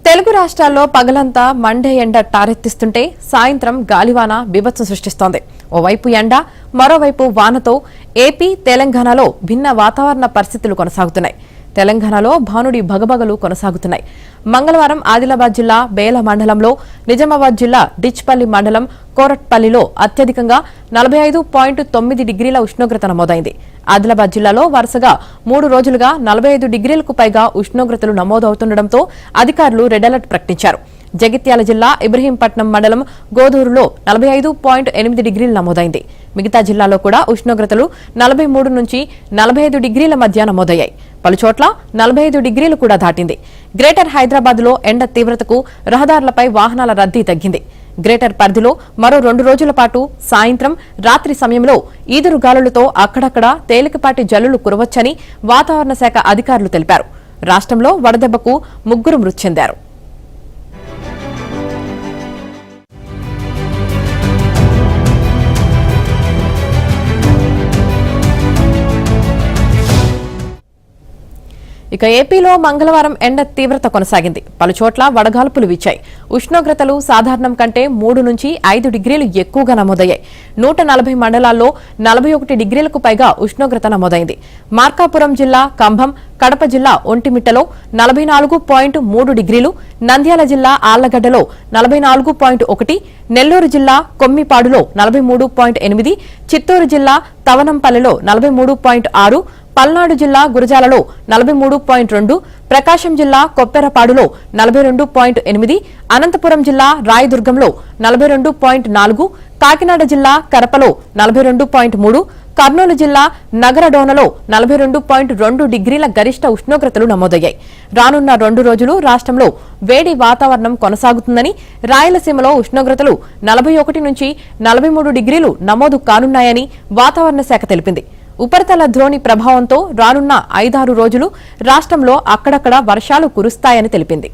తెలుగు రాష్ట్రాల్లో పగలంతా మండే ఎండ టారెత్తిస్తుంటే సాయంత్రం గాలివాన బీభత్సం సృష్టిస్తోంది. ఓవైపు ఎండ, మరోవైపు వానతో ఏపీ, తెలంగాణలో భిన్న వాతావరణ పరిస్థితులు కొనసాగుతున్నాయి. తెలంగాణలో భానుడి భగభగలు కొనసాగుతున్నాయి. మంగళవారం ఆదిలాబాద్ జిల్లా బేల మండలంలో, నిజామాబాద్ జిల్లా డిచ్పల్లి మండలం కోరట్పల్లిలో అత్యధికంగా 45.9 డిగ్రీల ఉష్ణోగ్రత నమోదైంది. ఆదిలాబాద్ జిల్లాలో వరుసగా 3 రోజులుగా 45 డిగ్రీలకు పైగా ఉష్ణోగ్రతలు నమోదవుతుండటంతో అధికారులు రెడ్ అలర్ట్ ప్రకటించారు. జగిత్యాల జిల్లా ఇబ్రహీంపట్నం మండలం గోదూరులో 45.8 డిగ్రీలు నమోదైంది. మిగతా జిల్లాలో కూడా ఉష్ణోగ్రతలు 43 నుంచి 45 డిగ్రీల మధ్య నమోదయ్యాయి. పలుచోట్ల 45 డిగ్రీలు కూడా దాటింది. గ్రేటర్ హైదరాబాద్ లో ఎండ తీవ్రతకు రహదారులపై వాహనాల రద్దీ తగ్గింది. గ్రేటర్ పరిధిలో మరో 2 రోజుల పాటు సాయంత్రం, రాత్రి సమయంలో ఈదురుగాలులతో అక్కడక్కడ తేలికపాటి జల్లులు కురవచ్చని వాతావరణ శాఖ అధికారులు తెలిపారు. రాష్ట్రంలో వడదెబ్బకు 3 మృతి చెందారు. ఇక ఏపీలో మంగళవారం ఎండ తీవ్రత కొనసాగింది. పలుచోట్ల వడగాల్పులు వీచాయి. ఉష్ణోగ్రతలు సాధారణం కంటే 3 నుంచి 5 డిగ్రీలు ఎక్కువగా నమోదయ్యాయి. 140 మండలాల్లో 41 డిగ్రీలకు పైగా ఉష్ణోగ్రత నమోదైంది. మార్కాపురం జిల్లా కంభం, కడప జిల్లా ఒంటిమిట్టలో 44.3 డిగ్రీలు, నంద్యాల జిల్లా ఆళ్లగడ్డలో 44.1, నెల్లూరు జిల్లా కొమ్మిపాడులో 43.8, చిత్తూరు జిల్లా తవనంపల్లిలో 43.6, పల్నాడు జిల్లా గురజాలలో 43.2, ప్రకాశం జిల్లా కొప్పెరపాడులో 42.8, అనంతపురం జిల్లా రాయదుర్గంలో 42.4, కాకినాడ జిల్లా కరపలో 42.3, కర్నూలు జిల్లా నగరడోనలో 42.2 డిగ్రీల గరిష్ట ఉష్ణోగ్రతలు నమోదయ్యాయి. రానున్న 2 రోజులు రాష్ట్రంలో వేడి వాతావరణం కొనసాగుతుందని, రాయలసీమలో ఉష్ణోగ్రతలు 41 నుంచి 43 డిగ్రీలు నమోదు కానున్నాయని వాతావరణ శాఖ తెలిపింది. ఉపరితల ద్రోణి ప్రభావంతో రానున్న 5-6 రోజులు రాష్ట్రంలో అక్కడక్కడ వర్షాలు కురుస్తాయని తెలిపింది.